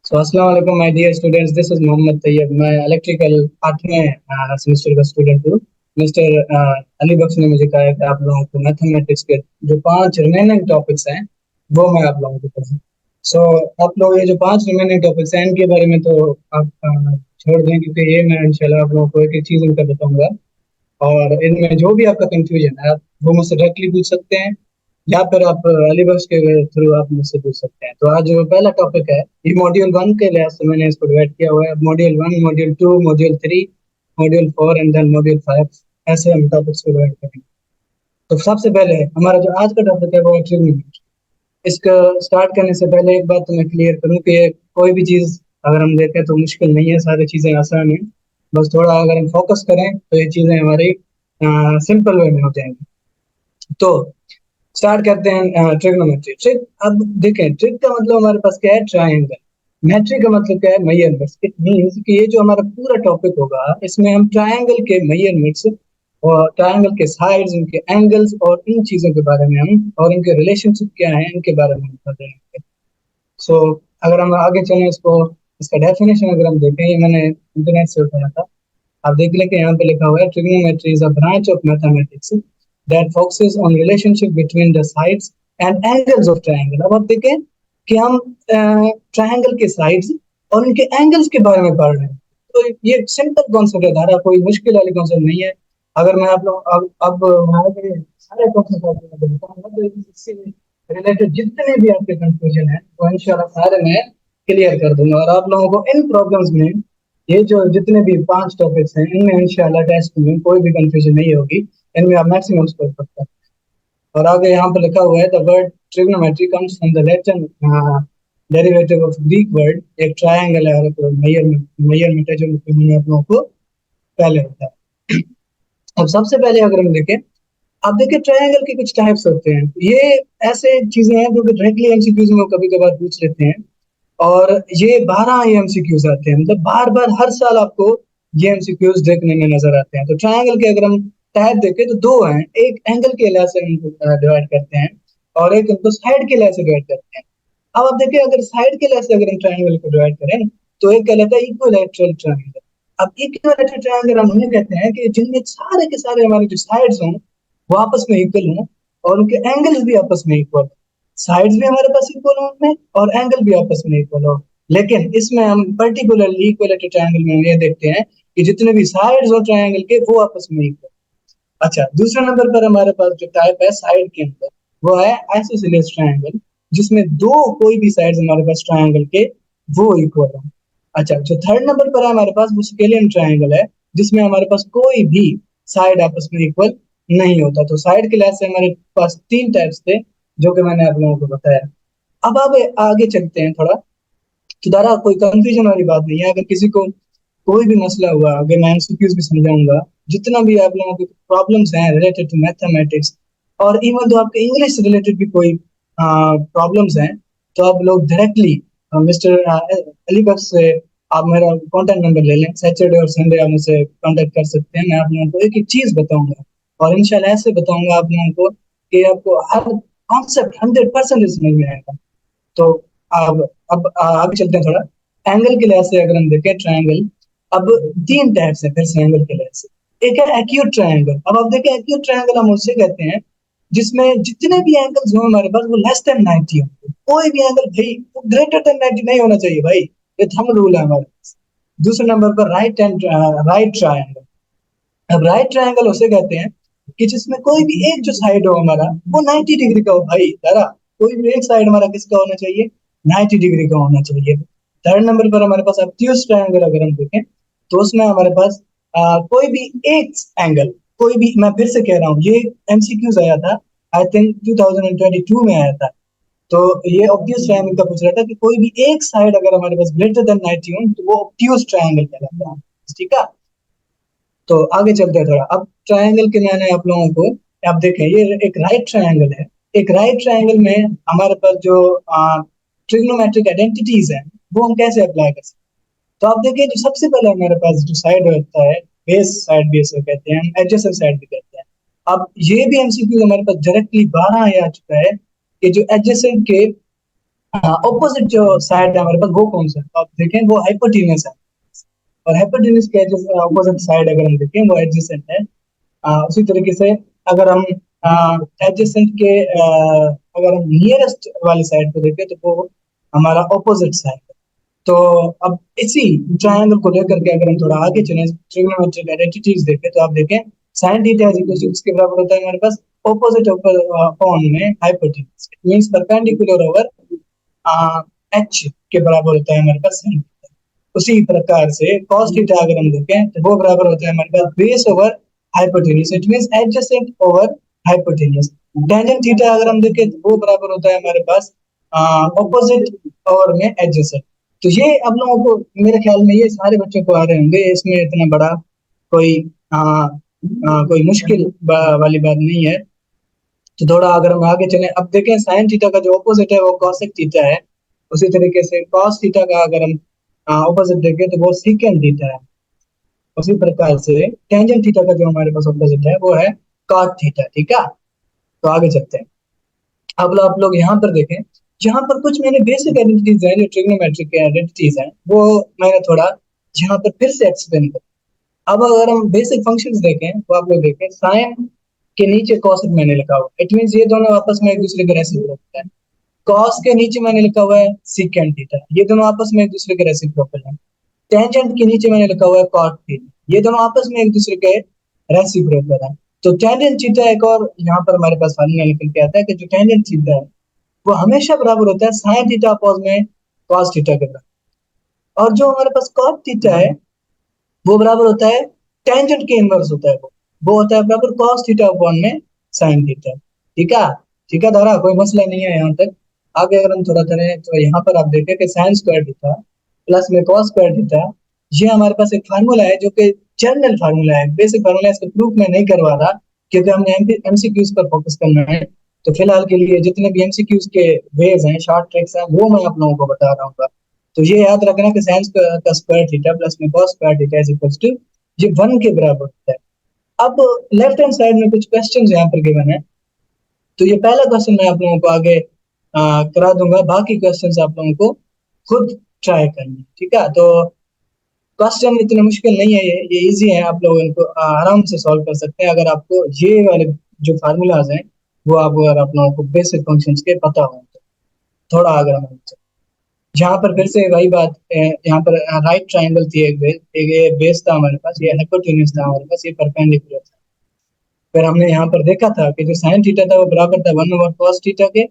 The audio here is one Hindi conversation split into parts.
So, अस्सलाम वालेकुम my dear students, this is Mohammad Tayyab. मैं इलेक्ट्रिकल आठवें सेमेस्टर का स्टूडेंट हूँ। मिस्टर अली बख्श ने मुझे कहा है कि आप लोगों को मैथमेटिक्स के जो 5 रिमेनिंग टॉपिक्स हैं वो मैं आप लोगों को पढ़ाऊँ। सो आप लोग ये जो 5 रिमेनिंग टॉपिक्स हैं इनके बारे में तो आप छोड़ दें, क्योंकि ये मैं इंशाल्लाह आप लोगों को एक एक चीज़ इनका बताऊंगा। और इनमें जो भी आपका कंफ्यूजन है आप वो मुझसे डायरेक्टली पूछ सकते हैं, या फिर आप अली बख्श के थ्रू आप मुझसे पूछ सकते हैं। तो आज जो पहला टॉपिक है ये मॉड्यूल 1 के लिहाज से मैंने इसको डिवाइड किया हुआ है। Module 1, module 2, module 3, module 4 and then module 5। ऐसे हम टॉपिक्स को डिवाइड करेंगे। तो सबसे पहले हमारा जो आज का टॉपिक है वो है ट्रिग्नोमेट्री। इसका स्टार्ट करने से पहले एक बात तो मैं क्लियर करूं कि कोई भी चीज़ अगर हम देखें तो मुश्किल नहीं है, सारी चीज़ें आसान है। बस थोड़ा अगर हम फोकस करें तो ये चीज़ें हमारी सिंपल वे में हो जाएंगी। तो स्टार्ट करते हैं ट्रिग्नोमेट्री। ट्रिक, अब देखें ट्रिक का मतलब हमारे पास क्या है, ट्रायंगल। मेट्रिक का मतलब क्या है, मेजरमेंट्स। इट मींस कि ये जो हमारा पूरा टॉपिक होगा इसमें हम ट्रायंगल के मेजरमेंट्स और ट्रायंगल के साइड्स, उनके एंगल्स और इन चीजों के बारे में हम, और इनके रिलेशनशिप क्या है इनके बारे में हम बताएंगे। सो अगर हम आगे चलें इसको, इसका डेफिनेशन अगर हम देखें, ये मैंने इंटरनेट से उठाया था। आप देख लें कि यहाँ पे लिखा हुआ है trigonometry is a branch of mathematics that focuses on relationship between the sides and angles of triangle. अब आप देखें कि हम ट्रायंगल के साइड्स और उनके एंगल्स के बारे में पढ़ रहे हैं। तो ये सिंपल कॉन्सेप्ट है, धारा कोई मुश्किल वाली कॉन्सेप्ट नहीं है। अगर मैं आप लोग अब मैं आगे सारे कॉन्सेप्ट आपको बताऊंगा, तो इससे रिलेटेड जितने भी आपके कंफ्यूजन है वो इंशाल्लाह सारे मैं क्लियर कर दूंगा। और आप लोगों को इन प्रॉब्लम्स में, ये जो जितने भी 5 टॉपिक्स हैं इनमें इंशाल्लाह टेस्ट में कोई भी कंफ्यूजन नहीं होगी। इनमें आप मैक्सिमम स्कोर करते हैं। और आगे यहाँ पर लिखा हुआ है the word trigonometry comes from the Latin derivative of Greek word. एक ट्रायंगल है और एक मेजरमेंट है जो मैंने आप लोगों को पहले बताया। अब सबसे पहले अगर हम देखें, आप देखिए ट्रायंगल के कुछ टाइप्स होते हैं। ये ऐसे चीजें हैं जो कि डायरेक्टली एमसीक्यूज में कभी कभार पूछ लेते हैं। और ये 12 ये एमसीक्यूज आते हैं, मतलब बार बार हर साल आपको ये एमसीक्यूज देखने में नजर आते हैं। तो ट्रायंगल के अगर हम टाइप देखें तो दो हैं, एक एंगल के लिहाज से इनको डिवाइड करते हैं और एक इनको साइड के लिहाज से डिवाइड करते हैं। अब आप देखिए अगर साइड के लिहाज से अगर हम ट्रायंगल को डिवाइड करें तो एक कहलाता है इक्विलैटरल ट्रायंगल। अब इक्विलैटरल ट्रायंगल हम उन्हें कहते हैं कि जिनमें सारे के सारे हमारे जो साइड्स हों वो आपस में इक्वल हों और उनके एंगल्स भी आपस में इक्वल। साइड्स भी हमारे पास इक्वल हो उनमें और एंगल भी आपस में इक्वल हो। लेकिन इसमें हम पर्टिकुलरली इक्विलैटरल ट्रायंगल में हम ये देखते हैं कि जितने भी साइड्स हो ट्रायंगल के वो आपस में इक्वल। अच्छा, दूसरे नंबर पर हमारे पास जो टाइप है साइड के अंदर वो है आइसोसेलेस ट्रायंगल, जिसमें दो कोई भी साइड्स हमारे पास ट्रायंगल के वो इक्वल हो। अच्छा, जो थर्ड नंबर पर है हमारे पास वो स्केलियन ट्रायंगल है, जिसमें हमारे पास कोई भी साइड आपस में इक्वल नहीं होता। तो साइड के लिहाज से हमारे पास 3 टाइप्स थे जो कि मैंने आप लोगों को बताया। अब आगे आगे चलते हैं थोड़ा। तो दारा कोई कंफ्यूजन वाली बात नहीं है। अगर किसी को कोई भी मसला हुआ, अगर मैं एमसीक्यूज भी समझाऊंगा, जितना भी आप लोगों के प्रॉब्लम्स हैं रिलेटेड टू मैथमेटिक्स, और इवन तो आपके इंग्लिश से रिलेटेड भी कोई प्रॉब्लम्स हैं, तो आप लोग डायरेक्टली मिस्टर अली बख्श से आप मेरा कॉन्टैक्ट नंबर ले लें। सैटरडे और संडे आप मुझसे कॉन्टैक्ट कर सकते हैं। मैं आप लोगों को एक एक चीज बताऊंगा और इंशाल्लाह ऐसे बताऊंगा आप लोगों को कि आपको हर कॉन्सेप्ट 100% समझ में आएगा। तो अब आगे चलते हैं थोड़ा। एंगल के लिहाज से अगर हम देखें ट्रायंगल, अब 3 टाइप्स है फिर से एंगल के लिहाज से। एक है एक्यूट ट्रायंगल। अब आप देखें एक्यूट ट्रायंगल हम उससे कहते हैं जिसमें जितने भी एंगल्स हो हमारे पास वो लेस देन 90 हो। कोई भी एंगल भाई ग्रेटर देन 90 नहीं होना चाहिए भाई, ये थंब रूल है हमारे पास। दूसरे नंबर पर राइट ट्रायंगल। अब राइट ट्रायंगल उसे कहते हैं कि जिसमें कोई भी एक जो साइड हो हमारा वो 90 डिग्री का हो भाई। जरा कोई भी एक साइड हमारा किसका होना चाहिए, 90 डिग्री का होना चाहिए। थर्ड नंबर पर हमारे पास ऑब्ट्यूज ट्रायंगल अगर हम देखें तो उसमें हमारे पास कोई भी एक एंगल, कोई भी, मैं फिर से कह रहा हूँ ये एमसीक्यूज आया था, आई थिंक 2022 में आया था। तो ये ऑब्ट्यूज ट्रायंगल का पूछ रहा था कि कोई भी एक साइड अगर हमारे पास ग्रेटर देन 90 हो तो वो ऑब्ट्यूज ट्रायंगल कहलाता है। ठीक है, तो आगे चलते हैं थोड़ा। अब ट्रायंगल के मैंने आप लोगों को, आप देखें ये एक राइट ट्रायंगल है। एक राइट ट्रायंगल में हमारे पास जो ट्रिग्नोमेट्रिक आइडेंटिटीज हैं वो हम कैसे अप्लाई कर सकते हैं। तो आप देखिए जो सबसे पहले हमारे पास जो साइड होता है, बेस साइड भी इसे कहते हैं, एडजेसेंट साइड भी कहते हैं। अब ये भी एमसीक्यू हमारे पास डायरेक्टली 12 आ चुका है कि जो एडजेसेंट के ऑपोजिट जो साइड है हमारे पास वो कौन सा है? तो आप देखें वो हाइपोटेन्यूस है, और हाइपोटेन्यूस के ऑपोजिट साइड अगर हम देखें वो एडजेसेंट है। उसी तरीके से अगर हम एडजेसेंट के अगर हम नियरेस्ट वाली साइड को देखें तो वो हमारा ऑपोजिट साइड है। तो अब इसी ट्रायंगल को लेकर के अगर हम थोड़ा आगे चलें, ट्रिग्नोमेट्रिक आइडेंटिटीज देखें, तो आप देखें sine theta is equal to किसके बराबर होता है हमारे पास? ऑपोजिट अपॉन में hypotenuse, it means perpendicular over H के बराबर होता है हमारे पास sin थीटा। उसी प्रकार से cos थीटा अगर हम देखें तो वो बराबर होता है हमारे पास base over hypotenuse, it means adjacent over hypotenuse. Tangent theta अगर हम देखें तो वो बराबर होता है हमारे पास ऑपोजिट ओवर में एडजेसेंट। तो ये आप लोगों को मेरे ख्याल में ये सारे बच्चों को आ रहे होंगे, इसमें इतना बड़ा कोई कोई मुश्किल वाली बात नहीं है। तो थोड़ा अगर हम आगे चलें, अब देखें साइन थीटा का जो ऑपोजिट है वो कॉसेक थीटा है। उसी तरीके से कॉस थीटा का अगर हम ऑपोजिट देखें तो वो सीकेंड थीटा है। उसी प्रकार से टेंजेंट थीटा का जो हमारे पास ऑपोजिट है वो है कॉट थीटा। ठीक है, तो आगे चलते हैं। अब आप लोग यहाँ पर देखें, यहाँ पर कुछ मैंने बेसिक आइडेंटिटीज हैं जो ट्रिग्नोमेट्रिक के आइडेंटिटीज हैं, वो मैंने थोड़ा यहाँ पर फिर से एक्सप्लेन कर। अब अगर हम बेसिक फंक्शंस देखें तो आप लोग देखें साइन के नीचे कॉसेक मैंने लिखा हुआ, इट मींस ये दोनों आपस में एक दूसरे के रेसिप्रोकल है। कॉस के नीचे मैंने लिखा हुआ है सीकेंट थीटा, ये दोनों आपस में एक दूसरे के रेसिप्रोकल है। टेंजेंट के नीचे मैंने लिखा हुआ है कॉट थीटा, ये दोनों आपस में एक दूसरे के रेसिप्रोकल है। तो टेंजेंट थीटा एक और यहाँ पर हमारे पास फार्मूला निकल के आता है कि जो टेंजेंट थीटा है वो हमेशा बराबर होता है साइन थीटा अपोज में कॉस थीटा के बराबर। और जो हमारे पास कॉट थीटा है वो बराबर होता है टेंजेंट के इनवर्स होता है, वो होता है बराबर cos थीटा अपॉन में sin थीटा। ठीक है, ठीक है दारा, कोई मसला नहीं है यहाँ तक। आगे अगर हम थोड़ा चलें तो यहाँ पर आप देखें कि sin स्क्वायर थीटा प्लस में cos स्क्वायर थीटा, ये हमारे पास एक फार्मूला है जो कि जनरल फार्मूला है, बेसिक फार्मूला है। इसका प्रूफ मैं नहीं करवा रहा क्योंकि हमने एमसीक्यूज पर फोकस करना है। तो फिलहाल के लिए जितने भी एमसीक्यूज के वेज हैं, शॉर्ट ट्रिक्स हैं, वो मैं आप लोगों को बता रहा हूँ। तो ये याद रखना कि साइन का स्क्वायर थीटा प्लस में cos square theta is equal to ये 1 के बराबर होता है। अब लेफ्ट हैंड साइड में कुछ क्वेश्चंस यहाँ पर गिवन है, तो ये पहला क्वेश्चन मैं आप लोगों को आगे करा दूंगा, बाकी क्वेश्चंस आप लोगों को खुद ट्राई करनी है। ठीक है, तो क्वेश्चन इतने मुश्किल नहीं है, ये इजी है, आप लोग इनको आराम से सॉल्व कर सकते हैं अगर आपको ये वाले जो फार्मूलाज हैं वो आप अगर आप लोगों को बेसिक फंक्शंस के पता हो तो। थोड़ा अगर हम यहाँ पर फिर से वही बात है, यहाँ पर राइट ट्रायंगल थी, एक ये बेस था हमारे पास, ये हाइपोटेन्यूज था हमारे पास, ये परपेंडिकुलर था। फिर हमने यहाँ पर देखा था कि जो साइन थीटा था वो बराबर था 1 ओवर कॉस थीटा के,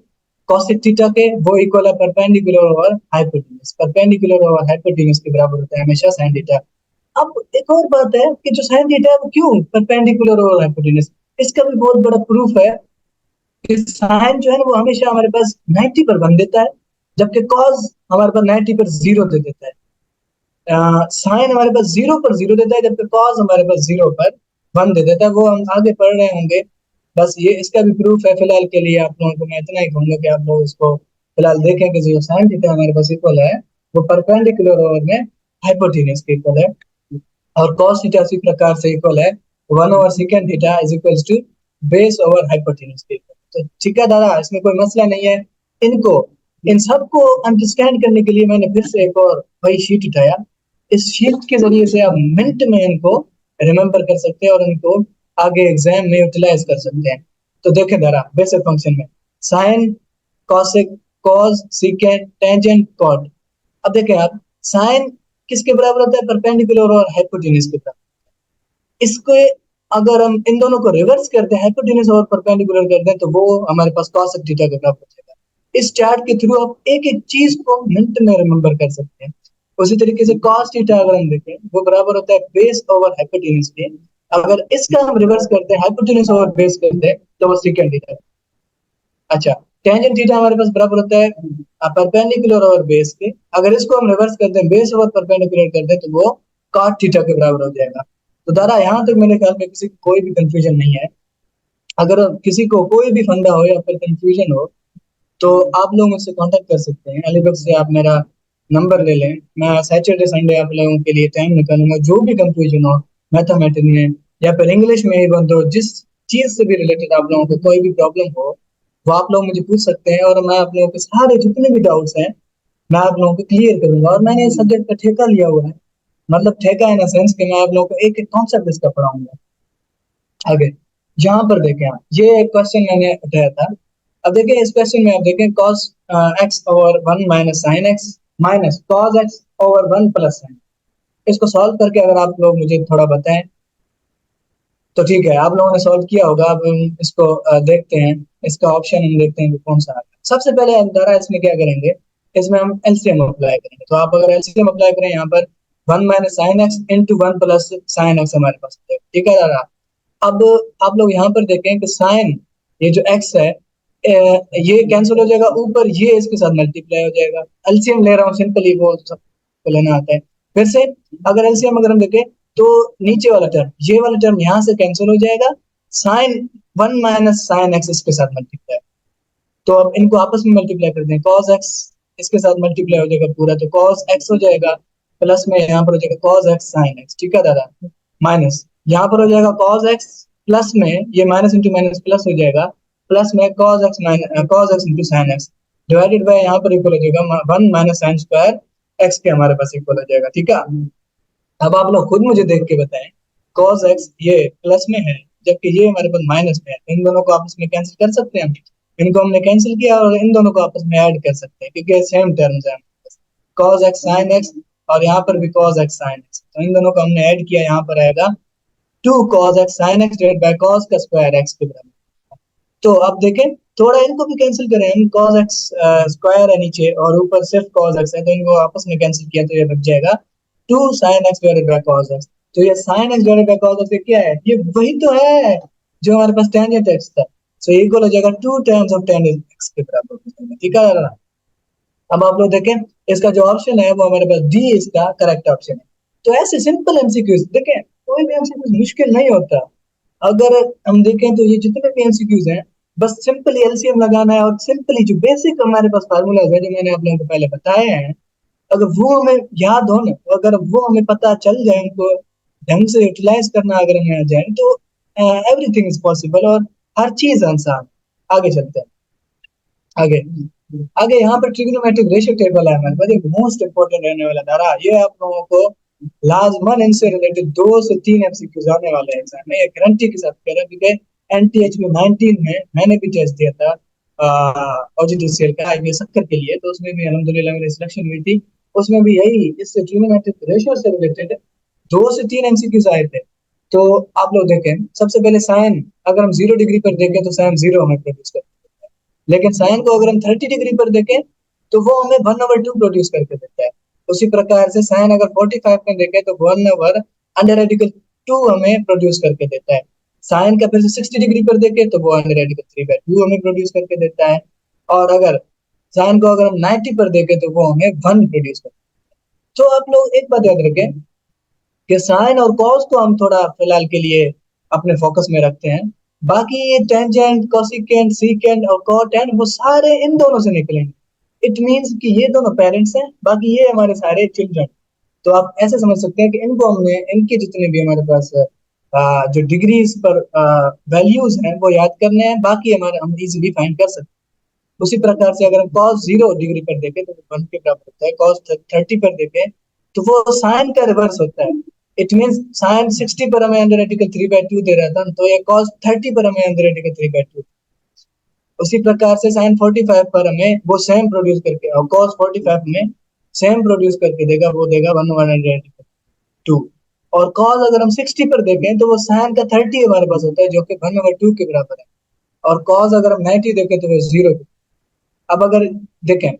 कॉसेक थीटा के, वो इक्वल है perpendicular over hypotenuse, perpendicular over hypotenuse के बराबर होता है हमेशा साइन थीटा। अब एक और बात है कि जो साइन थीटा है वो क्यों परपेंडिकुलर ओवर हाइपोटेन्यूज, इसका भी बहुत बड़ा प्रूफ है कि साइन जो है ना वो हमेशा हमारे पास 90 पर बन देता है, जबकि कॉस हमारे पास 90 पर जीरो दे देता है। साइन हमारे पास जीरो पर जीरो देता है, जबकि कॉस हमारे पास जीरो पर वन दे देता है, वो हम आगे पढ़ रहे होंगे। बस ये इसका भी प्रूफ है। फिलहाल के लिए आप लोगों को मैं इतना ही कहूंगा कि आप लोग इसको फिलहाल देखें कि जो साइन थीटा हमारे पास इक्वल है वो परपेंडिकुलर ओवर में हाइपोटेन्यूज के इक्वल है, और cos थीटा उसी प्रकार से इक्वल है 1 over second theta is equal to base over hypotenuse के इक्वल। तो ठीक है दादा, इसमें कोई मसला नहीं है। इनको इन सबको अंडरस्टैंड करने के लिए मैंने फिर से एक और वही शीट उठाया। इस शीट के जरिए से आप मिनट में इनको रिमेम्बर कर सकते हैं और इनको आगे एग्जाम में यूटिलाइज कर सकते हैं। तो देखें जरा बेसिक फंक्शन में sine, cosec, cos, secant, tangent, cot. अब देखें आप, साइन किसके बराबर होता है? परपेंडिकुलर और हाइपोटेन्यूज के बराबर। इसको अगर हम इन दोनों को रिवर्स करते हैं, हाइपोटेन्यूज और परपेंडिकुलर करते हैं, तो वो हमारे पास cos थीटा के बराबर हो जाएगा। इस चार्ट के थ्रू आप एक एक चीज को मिनट में रिमेंबर कर सकते हैं। उसी तरीके से cos थीटा अगर हम देखें वो बराबर होता है बेस ओवर हाइपोटेन्यूज के। अगर इसका हम रिवर्स करते हैं, हाइपोटेन्यूज ओवर बेस करते हैं, तो वो सेकंड थीटा। अच्छा, टेंजेंट थीटा हमारे पास बराबर होता है परपेंडिकुलर ओवर बेस के। अगर इसको हम रिवर्स करते हैं, बेस ओवर परपेंडिकुलर करते हैं, तो वो cot थीटा के बराबर हो जाएगा। तो दादा यहाँ तक मेरे ख्याल में किसी को कोई भी कंफ्यूजन नहीं है। अगर किसी को कोई भी फंडा हो या फिर कंफ्यूजन हो तो आप लोग मुझसे कांटेक्ट कर सकते हैं, अलीबग से आप मेरा नंबर ले लें। मैं सैटरडे संडे आप लोगों के लिए टाइम निकालूंगा, जो भी कंफ्यूजन हो मैथमेटिक्स में या फिर इंग्लिश में, इवन तो जिस चीज से भी रिलेटेड आप लोगों को कोई भी प्रॉब्लम हो, वो आप लोग मुझे पूछ सकते हैं और मैं आप लोगों के सारे जितने भी डाउट्स हैं मैं आप लोगों को क्लियर करूंगा। और मैंने इस सब्जेक्ट का ठेका लिया हुआ है, मतलब ठेका इन सेंस कि मैं आप लोगों को एक एक कॉन्सेप्ट इसका पढ़ाऊंगा आगे। यहाँ पर देखें आप, ये एक क्वेश्चन मैंने उठाया था। अब देखें इस क्वेश्चन में आप देखें cos x over one minus sine x minus cos x over one plus sign. इसको सॉल्व करके अगर आप लोग मुझे थोड़ा बताएं तो ठीक है। आप लोगों ने सॉल्व किया होगा। अब हम इसको देखते हैं, इसका ऑप्शन हम देखते हैं कि कौन सा आता है। सबसे पहले हम जरा इसमें क्या करेंगे, इसमें हम एलसीएम अप्लाई करेंगे। तो आप अगर एलसीएम अप्लाई करें यहाँ पर one minus sine x into one plus sine x हमारे पास है, ठीक है दादा। अब आप लोग यहाँ पर देखें कि साइन ये जो एक्स है ये कैंसिल हो जाएगा, ऊपर ये इसके साथ मल्टीप्लाई हो जाएगा। एलसीएम ले रहा हूँ सिंपली, वो सबको लेना आता है। फिर से अगर एलसीएम अगर हम देखें तो नीचे वाला टर्म ये वाला टर्म यहाँ से कैंसिल हो जाएगा, sine one minus sine x इसके साथ मल्टीप्लाई। तो अब इनको आपस में मल्टीप्लाई कर दें, कॉस एक्स इसके साथ मल्टीप्लाई हो जाएगा पूरा, तो कॉस एक्स हो जाएगा, प्लस में यहाँ पर हो जाएगा कॉस एक्स साइन एक्स, ठीक है दादा। माइनस यहाँ पर हो जाएगा कॉस एक्स, प्लस में ये माइनस इंटू माइनस प्लस हो जाएगा, प्लस में cos x cos x into sine x divided by यहाँ पर इक्वल हो जाएगा one minus sine square x के हमारे पास इक्वल हो जाएगा, ठीक है। अब आप लोग खुद मुझे देख के बताएं, cos x ये प्लस में है जबकि ये हमारे पास माइनस में है, इन दोनों को आपस में कैंसिल कर सकते हैं हम। इनको हमने कैंसिल किया और इन दोनों को आपस में ऐड कर सकते हैं क्योंकि सेम टर्म्स है। cos x sin x और यहाँ पर भी cos x sin x, तो इन दोनों को हमने ऐड किया, यहाँ पर आएगा 2 cos x sin x divide by cos का स्क्वायर x के बराबर। तो अब देखें थोड़ा इनको भी कैंसिल करें हम, cos x स्क्वायर है नीचे और ऊपर सिर्फ cos x है, तो इनको आपस में कैंसिल किया तो ये बच जाएगा 2 sin x divided by cos x। तो ये sin x divided by cos x ये क्या है, ये वही तो है जो हमारे पास टेंजेंट x था। सो ये इक्वल हो जाएगा 2 टाइम्स ऑफ टेंजेंट x के बराबर हो जाएगा, ठीक है। अब आप लोग देखें इसका जो ऑप्शन है वो हमारे पास डी इसका करेक्ट ऑप्शन है। तो ऐसे सिंपल एमसीक्यूज देखें, कोई भी एमसीक्यूज मुश्किल नहीं होता। अगर हम देखें तो ये जितने भी एमसीक्यूज हैं बस सिंपली एलसीएम लगाना है और सिंपली जो बेसिक हमारे पास फार्मूलाज है जो मैंने आप लोगों को पहले बताए हैं, अगर वो हमें याद हो ना, तो अगर वो हमें पता चल जाए, इनको ढंग से यूटिलाइज करना अगर हमें आ जाए तो एवरीथिंग इज पॉसिबल और हर चीज आसान। आगे चलते हैं आगे। आगे यहाँ पर ट्रिग्नोमेट्रिक रेशियो टेबल है हमारे पास, एक मोस्ट इंपोर्टेंट रहने वाला धारा। ये आप लोगों को लाजमन इनसे रिलेटेड 2 से 3 एमसीक्यूज आने वाले हैं एग्जाम में, ये गारंटी के साथ कह रहा हूं क्योंकि एनटीएच में 19 में मैंने भी टेस्ट दिया था ओजीडीसीएल का आईबीएस सक्कर के लिए, तो उसमें भी अल्हम्दुलिल्लाह मेरी सिलेक्शन हुई थी। उसमें भी यही इससे ट्रिग्नोमेट्रिक रेशियो से रिलेटेड 2 से 3 एमसीक्यूज आए थे। तो आप लोग देखें सबसे पहले साइन अगर हम 0 डिग्री पर देखें तो साइन 0 हमें प्रोड्यूस करता है, लेकिन साइन को अगर हम 30 डिग्री पर देखें तो वो हमें 1/2 प्रोड्यूस करके देता है। उसी प्रकार से साइन अगर 45 में देखें तो 1/√टू हमें प्रोड्यूस करके देता है। साइन का फिर से 60 डिग्री पर देखें तो वो √3/2 हमें प्रोड्यूस करके देता है। और अगर साइन को अगर हम 90 पर देखें तो वो हमें 1 प्रोड्यूस करता है। तो आप लोग एक बात याद रखें कि साइन और कॉस को हम थोड़ा फिलहाल के लिए अपने फोकस में रखते हैं, बाकी ये टेंजेंट कोसिकेंट सीकेंट और कोटेंट वो सारे इन दोनों से निकलेंगे। इट मींस कि ये दोनों पेरेंट्स हैं, बाकी ये हमारे सारे चिल्ड्रन। तो आप ऐसे समझ सकते हैं कि इनको हमने इनके जितने भी हमारे पास जो डिग्रीज पर वैल्यूज हैं वो याद करने हैं, बाकी हमारे हम इजीली फाइंड कर सकते हैं। उसी प्रकार से अगर हम cos 0 डिग्री पर देखें तो वो 1 के बराबर होता है, cos 30 पर देखें तो वो साइन का रिवर्स होता है। इट मीन साइन 60 पर हमें अंडर रेडिकल 3/2 दे रहा था, तो ये cos 30 पर हमें अंडर रेडिकल 3/2। उसी प्रकार से साइन 45 पर हमें वो सेम प्रोड्यूस करके और cos 45 में सेम प्रोड्यूस करके देगा, वो देगा 1/2। और cos अगर हम 60 पर देखें तो वो साइन का 30 हमारे पास होता है जो कि 1/2 के बराबर है। और cos अगर हम 90 देखें तो वो 0। अब अगर देखें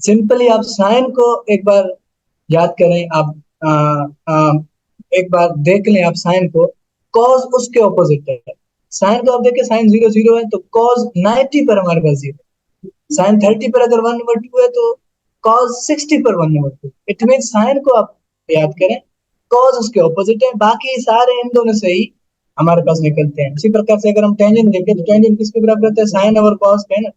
सिंपली आप साइन को एक बार याद करें, आप आ, आ, एक बार देख लें आप साइन को, कॉस उसके ऑपोजिट है। साइन को आप देखें साइन 0 0 है तो कॉस 90 पर हमारे पास 0। साइन 30 पर अगर 1/2 है तो कॉस 60 पर 1/2। इट मीन साइन को आप याद करें, कॉस उसके ऑपोजिट है, बाकी सारे इन दोनों से ही हमारे पास निकलते हैं। इसी प्रकार से अगर हम टेंजेंट देखें तो टेंजेंट किसके बराबर होता है, साइन और कॉस का है ना।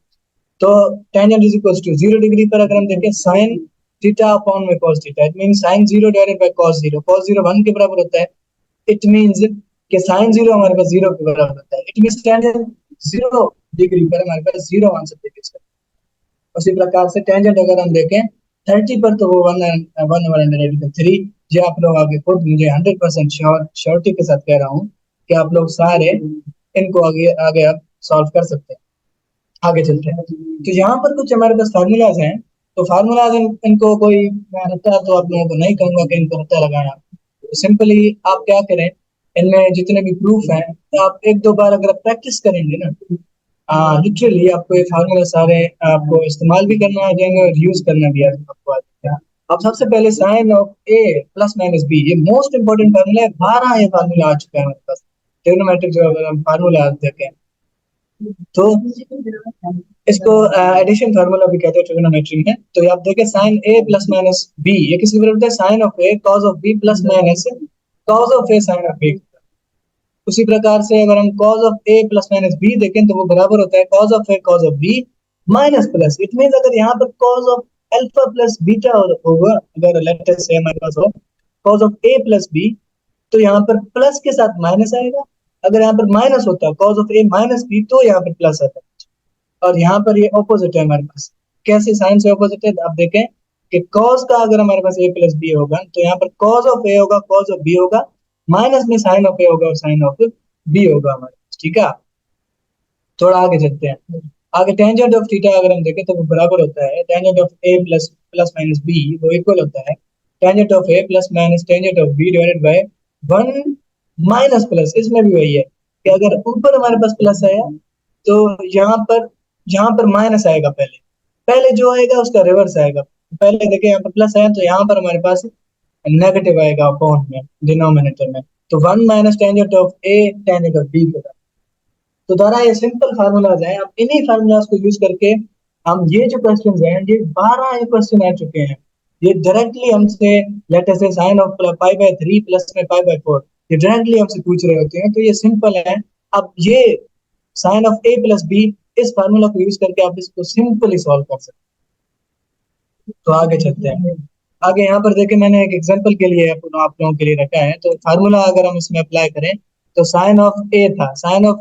तो tangent is equal to 0 degree पर अगर हम देखें साइन थीटा अपॉन में cos theta, it mean sine 0 divided by cos 0 1 के बराबर होता है। इट मींस कि साइन 0 हमारे पास 0 के बराबर होता है। इट मींस टेंजेंट 0 डिग्री पर हमारे पास 0 आंसर देखे। उसी प्रकार से टेंजेंट अगर हम देखें 30 पर, तो वो 1/3। जो आप लोग आगे खुद, मुझे 100% श्योरिटी के साथ कह रहा हूँ कि आप लोग सारे इनको आगे आगे आप सॉल्व कर सकते हैं। आगे चलते हैं, तो यहाँ पर कुछ हमारे पास फार्मूलाज हैं। तो फार्मूलाज इनको कोई रहता है तो आप लोगों को नहीं कहूंगा कि इनको रहता लगाना। तो सिंपली आप क्या करें, इनमें जितने भी प्रूफ हैं, तो आप एक दो बार अगर प्रैक्टिस करेंगे ना, लिटरली आपको ये फार्मूला सारे आपको इस्तेमाल भी करना आ जाएंगे और यूज करना भी आपको आ जाएगा। अब सबसे पहले sine of A plus minus B, ये मोस्ट इंपॉर्टेंट फार्मूला है। 12 ये फार्मूला आ चुका है हमारे पास ट्रिग्नोमेट्रिक, जो अगर हम फार्मूला देखें तो इसको एडिशन फार्मूला भी कहते हैं ट्रिग्नोमेट्री में। तो आप देखें sine A plus minus B, ये किसके बराबर होता है? Sine of A cos of B plus minus cos of A sine of B. उसी प्रकार से अगर हम cos of A plus minus B देखें तो वो बराबर होता है cos of A cos of B minus plus. It mean अगर यहाँ पर cos of alpha plus beta होगा, अगर लेटर से हमारे पास हो cos of A plus B, तो यहाँ पर प्लस के साथ माइनस आएगा। अगर यहाँ पर माइनस होता है cos of A minus B, तो यहाँ पर प्लस आता है। और यहाँ पर ये ऑपोजिट है हमारे पास। कैसे साइन से ऑपोजिट है? आप देखें कि cos का अगर हमारे पास a प्लस बी होगा, तो यहाँ पर cos ऑफ ए होगा, cos ऑफ बी होगा, माइनस में साइन ऑफ ए होगा और साइन ऑफ बी होगा हमारे पास। ठीक है, थोड़ा आगे चलते हैं। आगे टेंजेंट ऑफ थीटा अगर हम देखें तो वो बराबर होता है tangent of A plus plus minus B, वो इक्वल होता है tangent of A plus minus tangent of B divided by 1 minus plus. इसमें भी वही है कि अगर ऊपर हमारे पास प्लस आया, तो यहाँ पर माइनस आएगा। पहले पहले जो आएगा उसका रिवर्स आएगा। पहले देखें यहाँ पर प्लस आया, तो यहाँ पर हमारे पास नेगेटिव आएगा अपॉन में, डिनोमिनेटर में। तो 1 minus tangent of A tangent of B होगा। तो द्वारा ये सिंपल फार्मूलाज हैं। अब इन्हीं फार्मूलाज को यूज करके हम ये जो क्वेश्चन हैं, ये 12 ये क्वेश्चन आ चुके हैं। ये डायरेक्टली हमसे लेट अस से sine of pi by 3 plus में पाई बाय 4, ये डायरेक्टली हमसे पूछ रहे होते हैं। तो ये सिंपल है। अब ये sine of A plus B, इस फार्मूला को यूज करके आप इसको सिंपली सॉल्व कर सकते हैं। तो आगे चलते हैं। आगे यहाँ पर देखें, मैंने एक एग्जांपल के लिए आप लोगों के लिए रखा है। तो फार्मूला अगर हम इसमें अप्लाई करें, तो साइन ऑफ ए था sine of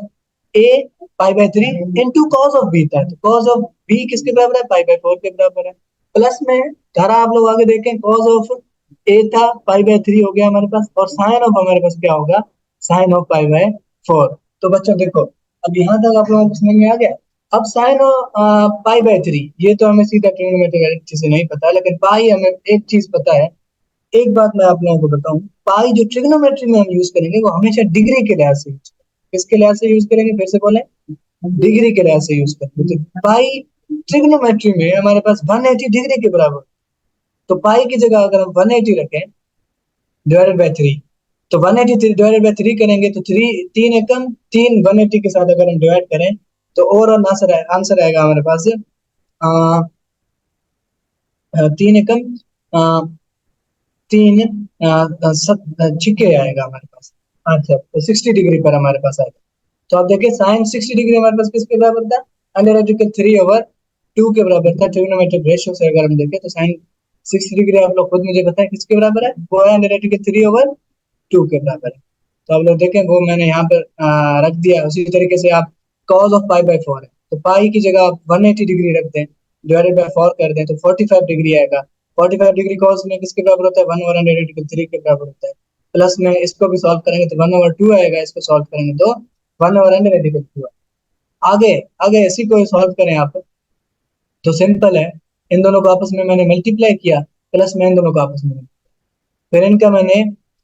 A pi by 3 into cos of B था। तो कॉस ऑफ बी किसके बराबर है? पाई बाय 4 के बराबर है। प्लस में धारा आप लोग आगे देखें, कॉस ऑफ ए था पाई बाय 3 हो गया हमारे पास, और साइन ऑफ हमारे पास क्या होगा? Sine of pi by 4। तो बच्चों देखो, अब यहाँ तक आप लोगों को समझ में आ गया। अब साइन पाई बाय 3, ये तो हमें सीधा ट्रिग्नोमेट्रिक चीजें नहीं पता, लेकिन पाई हमें एक चीज पता है। एक बात मैं आप लोगों को बताऊं, पाई जो ट्रिग्नोमेट्री में हम यूज करेंगे वो हमेशा डिग्री के लिहाज से यूज करेंगे। किसके लिहाज से यूज करेंगे? फिर से बोले, डिग्री के लिहाज से यूज करेंगे। तो पाई ट्रिग्नोमेट्री में हमारे पास 180 डिग्री के बराबर। तो पाई की जगह अगर हम 180 रखें डिवाइडेड बाय 3, तो 180 डिवाइडेड बाय 3 करेंगे तो 3 एकम 3 180 के साथ अगर हम डिवाइड करें, तो ओवरऑल आंसर आएगा हमारे पास 3 एकम 3 छिके आएगा हमारे पास। अच्छा, तो 60 डिग्री पर हमारे पास आएगा। तो आप देखिए साइन 60 डिग्री हमारे पास किसके बराबर था? अंडर रूट के 3/2 के बराबर था। ट्रिग्नोमेट्रिक रेशियो से अगर हम देखें तो साइन 60 डिग्री आप लोग खुद मुझे बताएं किसके बराबर है? वो है अंडर रूट के 3/2 के बराबर है। तो आप लोग देखें, वो मैंने यहाँ पर रख दिया। उसी तरीके से आप कॉस ऑफ पाई बाय 4 है, तो पाई की जगह आप 180 डिग्री रख दें, डिवाइडेड बाय 4 कर दें, तो 45 डिग्री आएगा। 45 डिग्री कॉस में किसके बराबर होता है? 1/3 के बराबर होता है। प्लस में इसको भी सॉल्व करेंगे तो 1/2 आएगा, इसको सॉल्व करेंगे तो 1/2। आगे आगे इसी को सॉल्व करें आप, तो सिंपल है। इन दोनों को आपस में मैंने मल्टीप्लाई किया, प्लस में इन दोनों को आपस में, फिर इनका मैंने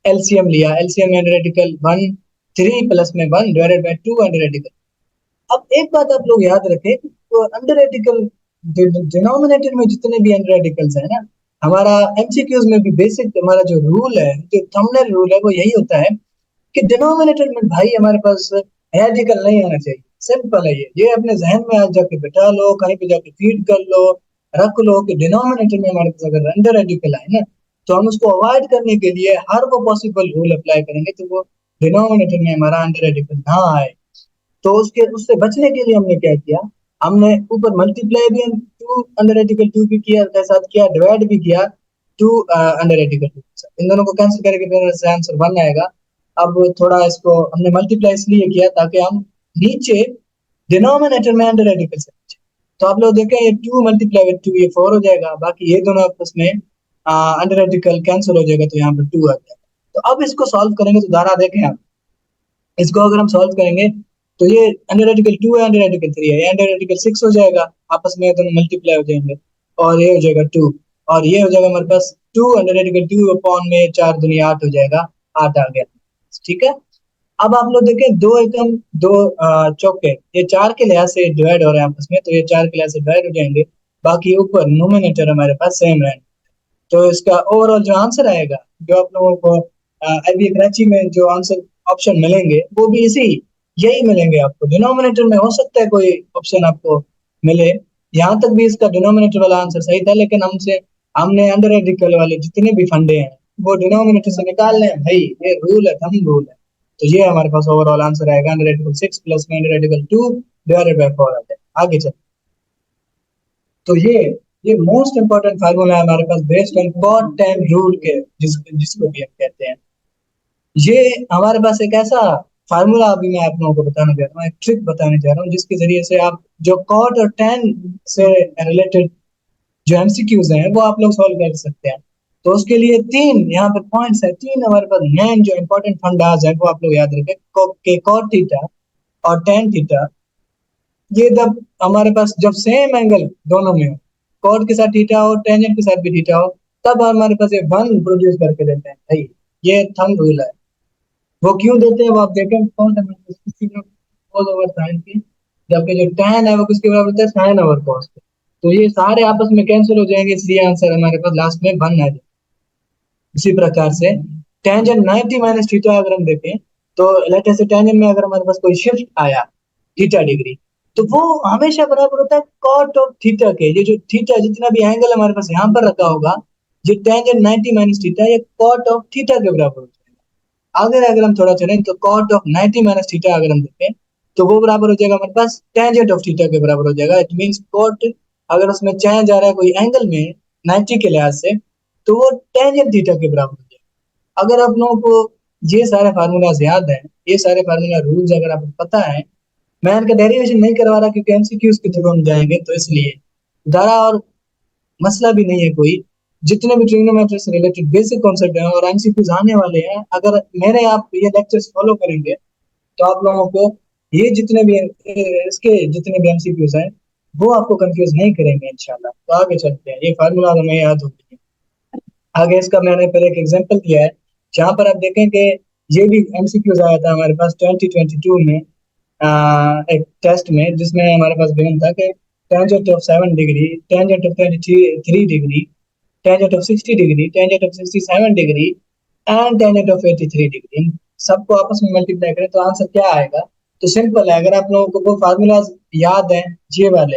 एलसीएम लिया। एलसीएम में रेडिकल 1 3 प्लस में 1 डिवाइडेड बाय 2 अंडर रेडिकल। अब एक बात आप लोग याद रखें, तो अंडर रेडिकल डिनोमिनेटर में जितने भी अंडर रेडिकल्स है ना, हमारा एमसीक्यूज में भी बेसिक हमारा जो रूल है, जो थंबनेल रूल है, वो यही होता है कि डिनोमिनेटर में भाई हमारे पास रेडिकल नहीं आना चाहिए। सिंपल है ये अपने जहन में आज जाके बिठा लो, कहीं पे जाके फीड कर लो, रख लो कि डिनोमिनेटर में हमारे पास अगर अंडर रेडिकल आए ना, तो हम उसको अवॉइड करने के लिए हर वो पॉसिबल रूल अप्लाई करेंगे तो वो डिनोमिनेटर में हमारा अंडर रेडिकल ना आए। तो उसके उससे बचने के लिए हमने क्या किया? हमने ऊपर मल्टीप्लाई भी 2 अंडर रेडिकल 2 भी किया, के साथ किया, डिवाइड भी किया 2 अंडर रेडिकल 2 के साथ। इन दोनों को कैंसिल करके फिर आंसर 1 आएगा। अब थोड़ा इसको हमने मल्टीप्लाई इसलिए किया ताकि हम नीचे डिनोमिनेटर में अंडर रेडिकल से नीचे। तो आप लोग देखें ये 2 मल्टीप्लाई विद 2 ये 4 हो जाएगा, बाकी ये दोनों आपस में अंडर रेडिकल कैंसिल हो जाएगा, तो यहाँ पर 2 आ जाएगा। तो अब इसको सॉल्व करेंगे, तो धारा देखें आप, इसको अगर हम सॉल्व करेंगे तो ये अंडर रेडिकल 2 है, अंडर रेडिकल 3 है, ये अंडर रेडिकल 6 हो जाएगा, आपस में दोनों मल्टीप्लाई हो जाएंगे और ये हो जाएगा 2, और ये हो जाएगा हमारे पास 2 अंडर रेडिकल 2 अपॉन में 4 दूनी 8 हो जाएगा, 8 आ गया। ठीक है, अब आप लोग देखें दो एकम दो चौके, ये 4 के लिहाज से डिवाइड हो रहे हैं आपस में, तो ये 4 के लिहाज से डिवाइड हो जाएंगे, बाकी ऊपर नोमिनेटर हमारे पास सेम रहेंगे। तो इसका ओवरऑल जो आंसर आएगा, जो आप लोगों को IB कराची में जो आंसर ऑप्शन मिलेंगे वो भी इसी यही मिलेंगे आपको। डिनोमिनेटर में हो सकता है कोई ऑप्शन आपको मिले, यहाँ तक भी इसका डिनोमिनेटर वाला आंसर सही था, लेकिन हमने अंडर रेडिकल वाले जितने भी फंडे हैं वो डिनोमिनेटर से निकालने हैं भाई, ये रूल है, थंब रूल है। तो ये हमारे पास ओवरऑल आंसर आएगा अंडर रेडिकल 6 प्लस में अंडर रेडिकल 2 डिवाइडेड बाय 4 आ जाएगा। आगे चल, तो ये मोस्ट इंपॉर्टेंट फार्मूला है हमारे पास based on cot tan rule के, जिसको भी हम कहते हैं। ये हमारे पास एक ऐसा फार्मूला अभी मैं आप लोगों को बताने जा रहा हूँ, एक ट्रिक बताने जा रहा हूँ, जिसके जरिए से आप जो कॉट और tan से रिलेटेड जो MCQs हैं वो आप लोग सॉल्व कर सकते हैं। तो उसके लिए 3 यहाँ पर पॉइंट्स है, 3 हमारे पास मेन जो इंपॉर्टेंट फंडास है वो आप लोग याद रखें, कॉट थीटा और tan थीटा। ये जब हमारे पास जब सेम एंगल दोनों में हो, कॉट के साथ थीटा हो, टेंजेंट के साथ भी थीटा हो, तब हमारे पास ये वन प्रोड्यूस करके देते हैं भाई, ये थंब रूल है। वो क्यों देते हैं वो आप देखें, कौन सा cos ओवर साइन की, जबकि जो tan है वो किसके बराबर होता है, साइन ओवर कॉस के। तो ये सारे आपस में कैंसिल हो जाएंगे, इसलिए आंसर हमारे पास लास्ट में वन आ जाएगा। इसी प्रकार से टेंजेंट 90 माइनस थीटा अगर हम देखें, तो लेट से टेंजेंट में अगर हमारे पास कोई शिफ्ट आया थीटा डिग्री, तो वो हमेशा बराबर होता है कॉट ऑफ थीटा के। ये जो थीटा जितना भी एंगल हमारे पास यहाँ पर रखा होगा, ये टेंजेंट 90 माइनस थीटा, ये कॉट ऑफ थीटा के बराबर होता है। अगर हम थोड़ा चलें तो कॉट ऑफ 90 माइनस थीटा अगर हम देखें, तो वो बराबर हो जाएगा हमारे पास टेंजेंट ऑफ थीटा के बराबर हो जाएगा। इट मींस कॉट अगर उसमें चेंज आ रहा है कोई एंगल में 90 के लिहाज से, तो वो टेंजेंट थीटा के बराबर हो जाएगा। अगर आप लोगों को ये सारे फार्मूलाज याद है, ये सारे फार्मूला रूल्स अगर आपको पता है, मैं इनका डेरिवेशन नहीं करवा रहा क्योंकि MCQs के थ्रू हम जाएंगे, तो इसलिए धारा और मसला भी नहीं है कोई। जितने भी ट्रिग्नोमेट्री से रिलेटेड बेसिक कॉन्सेप्ट हैं और MCQs आने वाले हैं, अगर मेरे आप ये लेक्चर्स फॉलो करेंगे तो आप लोगों को ये जितने भी इसके जितने भी MCQs हैं वो आपको कंफ्यूज नहीं करेंगे इंशाल्लाह। तो आगे चलते हैं, ये फार्मूला हमें याद हो गई है। आगे इसका मैंने पहले एक एग्जांपल दिया है, जहां पर आप देखें कि ये भी MCQs आया था हमारे पास 2022 में, एक टेस्ट में, जिसमें हमारे पास गिवन था कि tangent of 7 degree, tangent of 23 degree, tangent of 60 degree, tangent of 67 degree and tangent of 83 degree, इन सबको आपस में मल्टीप्लाई करें तो आंसर क्या आएगा। तो सिंपल है, अगर आप लोगों को वो फार्मूलाज याद है ये वाले,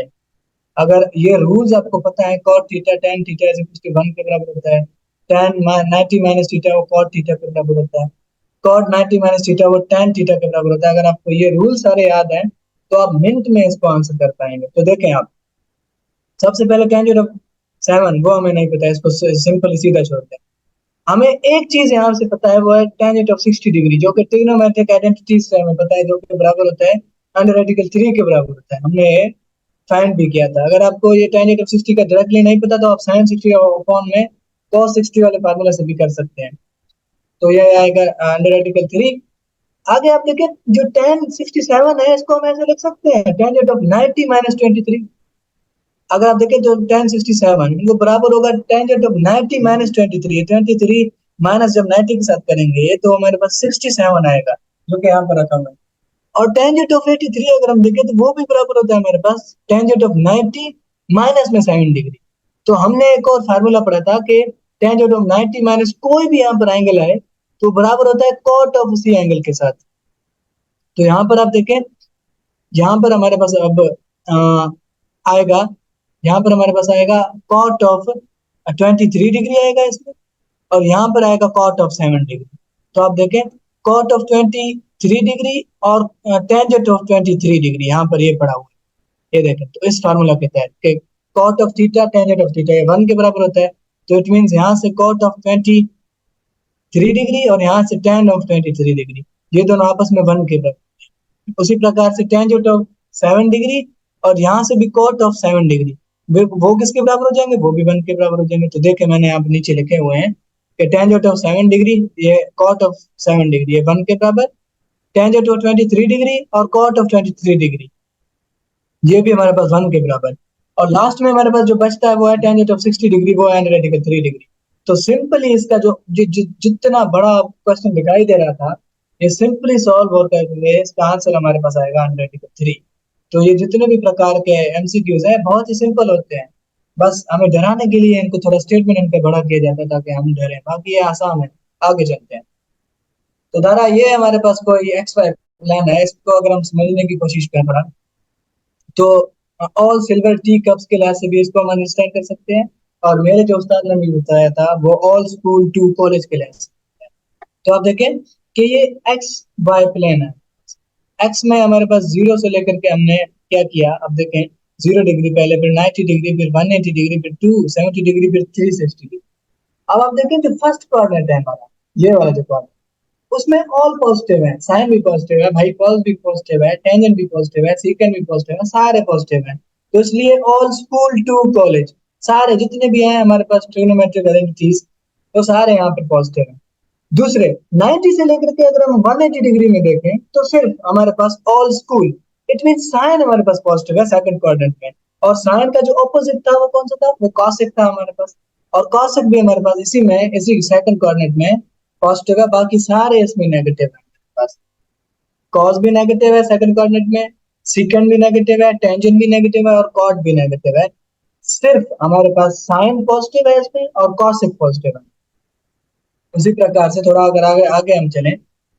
अगर ये रूल्स आपको पता है, cot theta tan theta is equal to 1 के बराबर होता है, tan 90 माइनस थीटा वो cot थीटा के बराबर होता है, cot 90 माइनस थीटा वो tan थीटा के बराबर होता है। अगर आपको ये रूल सारे याद हैं तो आप मिनट में इसको आंसर कर पाएंगे। तो देखें आप, सबसे पहले टेंजेंट ऑफ 7 वो हमें नहीं पता है, इसको सिंपल सीधा छोड़ते हैं। हमें एक चीज यहाँ से पता है, वो है टेंजेंट ऑफ 60 डिग्री, जो कि ट्रिग्नोमेट्रिक आइडेंटिटीज से हमें पता है, जो कि बराबर होता है अंडर रेडिकल 3 के बराबर होता है। हमने ये फाइंड भी किया था। अगर आपको ये टेंजेंट ऑफ 60 का डायरेक्टली नहीं पता, तो आप साइन 60 अपॉन में cos 60 वाले फार्मूला से भी कर सकते हैं। तो ये आएगा अंडर रेडिकल 3। आगे आप देखें, जो tan 67 है इसको हम ऐसे लिख सकते हैं टेंजेंट ऑफ 90 माइनस 23। अगर आप देखें जो tan 67 वो बराबर होगा टेंजेंट ऑफ 90 माइनस 23। 23 माइनस जब 90 के साथ करेंगे तो हमारे पास 67 आएगा, जो कि यहाँ पर रखा हुआ है। और टेंजेंट ऑफ 83 अगर हम देखें तो वो भी बराबर होता है हमारे पास टेंजेंट ऑफ 90 माइनस में 7 डिग्री। तो हमने एक और फार्मूला पढ़ा था कि टेंजेंट ऑफ 90 माइनस कोई भी यहाँ पर एंगल आए तो बराबर होता है कॉट ऑफ उसी एंगल के साथ। तो यहाँ पर आप देखें, यहाँ पर हमारे पास अब आएगा, यहाँ पर हमारे पास आएगा कॉट ऑफ 23 डिग्री आएगा इसमें, और यहाँ पर आएगा कॉट ऑफ 7 डिग्री। तो आप देखें कॉट ऑफ 23 डिग्री और टेंजेंट ऑफ 23 डिग्री यहाँ पर ये पड़ा हुआ है, ये देखें। तो इस फार्मूला के तहत कि cot of theta tangent of theta ये 1 के बराबर होता है, तो इट मींस यहाँ से कॉट ऑफ 23 डिग्री और यहाँ से tan ऑफ 23 डिग्री, ये दोनों आपस में 1 के बराबर। उसी प्रकार से टेंजेंट ऑफ 7 डिग्री, और यहाँ से भी कॉट ऑफ 7 डिग्री, वो किसके बराबर हो जाएंगे, वो भी 1 के बराबर हो जाएंगे। तो देखे मैंने यहाँ पे नीचे लिखे हुए हैं कि टेंजेंट ऑफ 7 डिग्री, ये कॉट ऑफ 7 डिग्री, ये 1 के बराबर। टेंजेंट ऑफ 23 डिग्री और कॉट ऑफ 23 डिग्री, ये भी हमारे पास 1 के बराबर। और लास्ट में हमारे पास जो बचता है वो है टेंजेंट ऑफ 60 डिग्री, वो है एनालिटिकल 3 डिग्री। तो सिंपली इसका जितना बड़ा क्वेश्चन दिखाई दे रहा था, ये सिंपली सॉल्व होकर के इसका आंसर हमारे पास आएगा एनालिटिकल 3। तो ये जितने भी प्रकार के एमसीक्यूज हैं बहुत ही सिंपल होते हैं, बस हमें डराने के लिए इनको थोड़ा स्टेटमेंट इनका बड़ा किया जाता है ताकि हम डरें, बाकी ये आसान है। आगे चलते हैं। तो दारा ये हमारे पास कोई एक्स वाई प्लान है, इसको अगर हम समझने की कोशिश करें थोड़ा, तो ऑल सिल्वर टी कप्स के लिहाज से भी इसको हम अंडरस्टैंड कर सकते हैं। और मेरे जो उस्ताद ने भी बताया था वो ऑल स्कूल टू कॉलेज के लिहाज से। तो आप देखें कि ये एक्स वाई प्लेन है। एक्स में हमारे पास जीरो से लेकर के हमने क्या किया, अब देखें 0 डिग्री पहले, फिर 90 डिग्री, फिर 180 डिग्री, फिर 270 डिग्री, फिर 360 डिग्री। अब आप देखें जो फर्स्ट क्वाड्रेंट है हमारा, ये वाला जो क्वाड्रेंट, उसमें ऑल पॉजिटिव है, साइन भी पॉजिटिव है भाई, कॉस भी पॉजिटिव है, टेंजेंट भी पॉजिटिव है, सीकेंड भी पॉजिटिव है, सारे पॉजिटिव हैं। तो इसलिए ऑल स्कूल टू कॉलेज, सारे जितने भी हैं हमारे पास ट्रिग्नोमेट्रिक आइडेंटिटीज, तो सारे यहाँ पर पॉजिटिव हैं। दूसरे 90 से लेकर के अगर हम 180 डिग्री में देखें तो सिर्फ हमारे पास all school, it mean sine हमारे पास पॉजिटिव है सेकंड क्वाड्रेंट में। और साइन का जो ऑपोजिट था वो कौन सा था, वो कॉसेक था हमारे पास। और कॉसेक भी हमारे पास इसी में, इसी सेकंड क्वाड्रेंट में पॉजिटिव है, बाकी सारे इसमें नेगेटिव है हमारे पास। कॉस भी नेगेटिव है सेकंड क्वाड्रेंट में, सीकेंड भी नेगेटिव है, टेंजेंट भी नेगेटिव है, और कॉट भी नेगेटिव है। सिर्फ हमारे पास साइन पॉजिटिव है इसमें और कॉसेक पॉजिटिव है। उसी प्रकार से थोड़ा अगर आगे आगे हम चलें,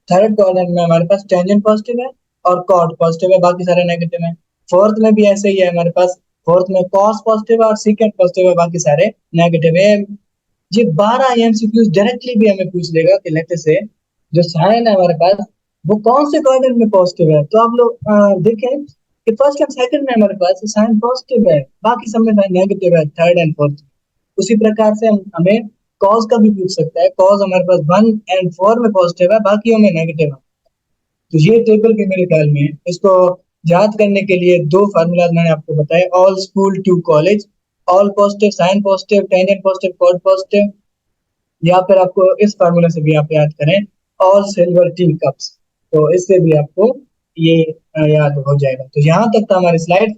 थर्ड क्वाड्रेंट में हमारे पास टेंजेंट पॉजिटिव है और कॉट पॉजिटिव है, बाकी सारे नेगेटिव है। फोर्थ में भी ऐसे ही है हमारे पास, फोर्थ में कॉस पॉजिटिव है और सीकेंड पॉजिटिव है, बाकी सारे नेगेटिव है। ये 12 एमसीक्यूज डायरेक्टली भी हमें पूछ लेगा कि लेते से जो साइन है हमारे पास वो कौन से क्वाड्रेंट में पॉजिटिव है। तो आप लोग देखें कि फर्स्ट और सेकंड में हमारे पास साइन पॉजिटिव है, बाकी सब में साइन नेगेटिव है, थर्ड एंड फोर्थ। उसी प्रकार से हम हमें कॉज का भी पूछ सकता है, कॉज हमारे पास 1 एंड 4 में पॉजिटिव है, बाकी में नेगेटिव है। तो ये टेबल के मेरे ख्याल में इसको याद करने के लिए दो फार्मूलाज मैंने आपको बताए, all school to college, all positive sine positive tangent positive cot positive, या फिर आपको इस फार्मूला से भी आप याद करें, ऑल सिल्वर टी कप्स। तो इससे भी आपको ये याद हो जाएगा। तो यहाँ तक था हमारी स्लाइड।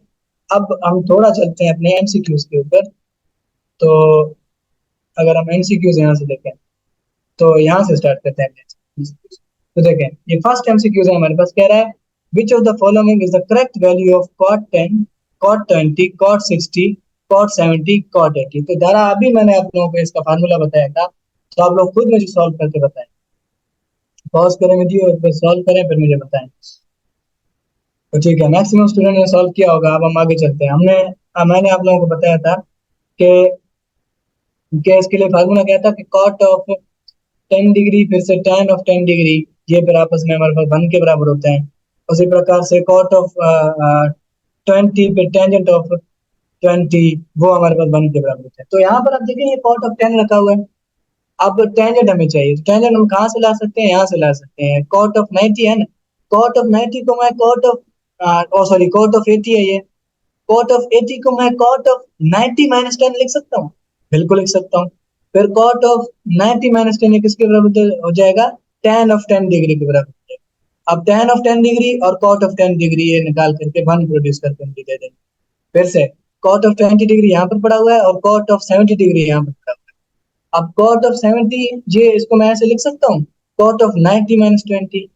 अब हम थोड़ा चलते हैं अपने एमसीक्यूज के ऊपर। तो अगर हम एमसीक्यूज यहाँ से देखें, तो यहाँ से स्टार्ट करते हैं MCQs। तो देखें ये फर्स्ट एमसीक्यूज है हमारे पास, कह रहा है which of the following is the correct value of cot 10, cot 20, cot 60, cot 70, cot 80। तो जरा अभी मैंने आप लोगों को इसका फार्मूला बताया था, तो आप लोग खुद मुझे सॉल्व करके बताएं। पॉज करें वीडियो और फिर सॉल्व करें, फिर मुझे बताएं। तो ठीक है, मैक्सिमम स्टूडेंट ने सॉल्व किया होगा। अब हम आगे चलते हैं। मैंने आप लोगों को बताया था कि इसके लिए फार्मूला क्या था कि कॉट ऑफ 10 डिग्री फिर से tan ऑफ 10 डिग्री, ये फिर आपस में हमारे पास 1 के बराबर होते हैं। उसी प्रकार से कॉट ऑफ 20 फिर टेंजेंट ऑफ 20, वो हमारे पास 1 के बराबर होते हैं। तो यहाँ पर आप देखिए ये कॉट ऑफ 10 रखा हुआ है। अब टेंजेंट हमें चाहिए, तो टेंजेंट हम कहाँ से ला सकते हैं, यहाँ से ला सकते हैं। कॉट ऑफ 90 है ना, कॉट ऑफ 90 को मैं cot of sorry cot of 80 है ये, कॉट ऑफ 80 को मैं कॉट ऑफ 90 माइनस 10 लिख सकता हूँ, बिल्कुल लिख सकता हूँ। फिर कॉट ऑफ 90 माइनस 10 किसके बराबर हो जाएगा, tan ऑफ 10 डिग्री के बराबर हो जाएगा। अब tan ऑफ 10 डिग्री और कॉट ऑफ 10 डिग्री ये निकाल करके 1 प्रोड्यूस करके हम दे देंगे। फिर से कॉट ऑफ 20 डिग्री यहाँ पर पड़ा हुआ है और कॉट ऑफ 70 डिग्री यहाँ पर पड़ा हुआ है। अब कॉट ऑफ 70, ये इसको मैं ऐसे लिख सकता हूँ, कॉट ऑफ 90 माइनस 20।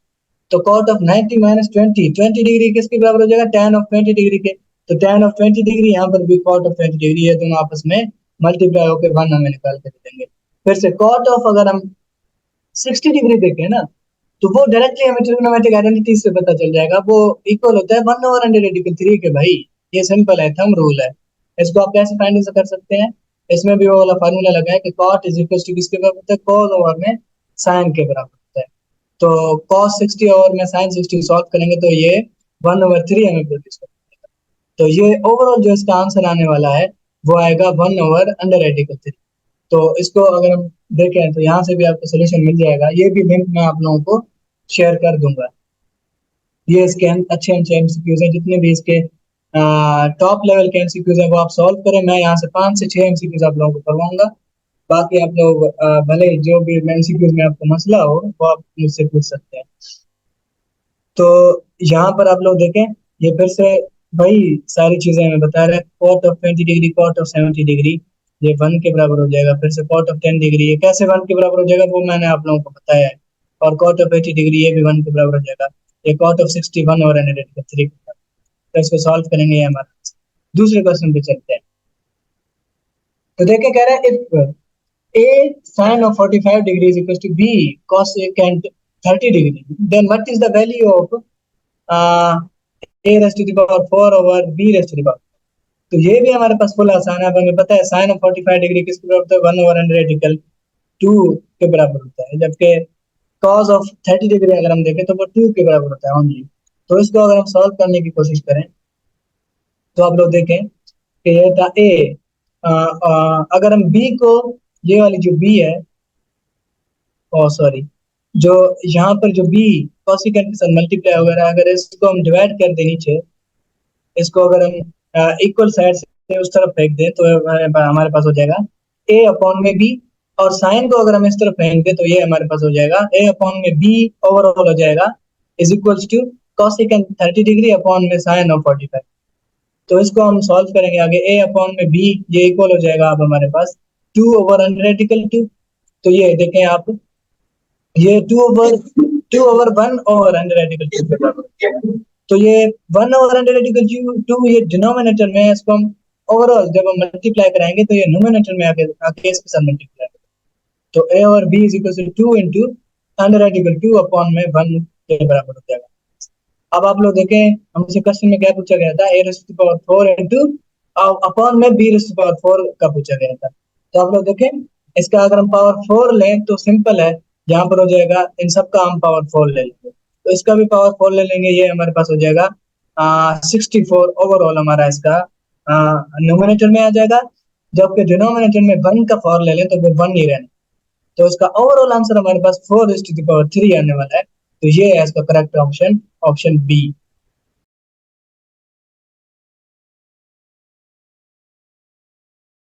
तो कॉट ऑफ 90 माइनस 20 डिग्री किसके बराबर हो जाएगा, tan ऑफ 20 डिग्री के। तो tan ऑफ 20 डिग्री यहाँ पर भी कॉट ऑफ 20 डिग्री है, दोनों आपस में मल्टीप्लाई होकर 1 हमें निकाल कर देंगे। फिर से कॉट ऑफ अगर हम 60 डिग्री देखें ना, तो वो डायरेक्टली हमें ट्रिग्नोमेट्रिक आइडेंटिटी से पता चल जाएगा, वो इक्वल होता है 1/√3 के भाई। ये सिंपल है, थंब रूल है। इसको आप कैसे फाइंड कर सकते हैं, इसमें भी वो वाला फार्मूला लगा है कि कॉट इज इक्वल टू किसके बराबर होता है, कॉस ओवर में साइन के बराबर होता है। तो कॉस 60 और में साइन 60 सॉल्व करेंगे तो ये 1/3 हमें प्रोड्यूस करेगा। तो ये ओवरऑल जो इसका आंसर आने वाला है वो आएगा 1/√3। तो इसको अगर हम देखें तो यहाँ से भी आपको सोल्यूशन मिल जाएगा, ये भी लिंक मैं आप लोगों को शेयर कर दूंगा। ये इसके अच्छे अच्छे एमसीक्यूज हैं, जितने भी इसके टॉप लेवल के एमसीक्यूज हैं वो आप सॉल्व करें। मैं यहाँ से 5 से 6 एमसीक्यूज आप लोगों को करवाऊंगा। बाकी आप लोग भले जो भी एमसीक्यूज में आपको मसला हो वो आप मुझसे पूछ सकते हैं। तो यहाँ पर आप लोग देखें, ये फिर से वही सारी चीजें हमें बता रहे हैं। Cot of 20 degree, cot of 70 degree, ये 1 के बराबर हो जाएगा। फिर से कॉट ऑफ 10 डिग्री, ये कैसे 1 के बराबर हो जाएगा वो मैंने आप लोगों को बताया है। और कॉट ऑफ 80 डिग्री, ये भी 1 के बराबर हो जाएगा। ये कॉट ऑफ 61 और एन 3। तो इसको सॉल्व करेंगे, ये हमारा दूसरे क्वेश्चन पे चलते हैं। तो देखिए कह रहा है, if a sin of 45 degree is equals to b cos secant 30 degree, then what is the value of uh, a raised to the power 4 over b raised to the power। तो ये भी हमारे पास फुल आसान है। अब हमें पता है साइन ऑफ 45 डिग्री किसके बराबर होता है, 1/100 के बराबर होता है। जबकि कॉस ऑफ 30 डिग्री अगर हम देखें तो वो 2 के बराबर होता है ओनली। तो इसको अगर हम सॉल्व करने की कोशिश करें तो आप लोग देखें कि ये था ए। अगर हम बी को, ये वाली जो बी है, ओ सॉरी, जो यहाँ पर जो बी कॉसिकेंट के साथ मल्टीप्लाई वगैरह, अगर इसको हम डिवाइड कर दें नीचे, इसको अगर हम इक्वल साइड से उस तरफ फेंक दें तो हमारे पास हो जाएगा ए अपॉन में बी। और साइन को अगर हम इस तरफ फेंक दें तो ये हमारे पास हो जाएगा ए अपॉन में बी ओवरऑल हो जाएगा is equals to cosecant 30 degree upon में साइन ऑफ 45। तो इसको हम सॉल्व करेंगे आगे। ए अपॉन में बी, ये इक्वल हो जाएगा अब हमारे पास 2/100 तो ये देखें आप, ये 2/1 तो ये 1/100 ये डिनोमिनेटर में है, इसको हम ओवरऑल जब हम मल्टीप्लाई कराएंगे तो ये नोमिनेटर में आके आके इसके साथ मल्टीप्लाई। तो ए और B is equal to 2 into 100 upon में 1 के बराबर हो जाएगा। अब आप लोग देखें, हमसे क्वेश्चन में क्या पूछा गया था, A raise to power 4 into upon में बी रेज़ टू पावर 4 का पूछा गया था। तो आप लोग देखें, इसका अगर हम पावर 4 लें तो सिंपल है, यहाँ पर हो जाएगा इन सब का हम पावर 4 ले लेंगे तो इसका भी पावर 4 ले लेंगे, ये हमारे पास हो जाएगा 64 ओवरऑल हमारा इसका न्यूमरेटर में आ जाएगा। जबकि डिनोमिनेटर में 1 का 4 ले लें तो वो 1 ही रहना। तो इसका ओवरऑल आंसर हमारे पास 4 रेज़ टू द पावर 3 आने वाला है। तो ये है इसका करेक्ट ऑप्शन, ऑप्शन बी।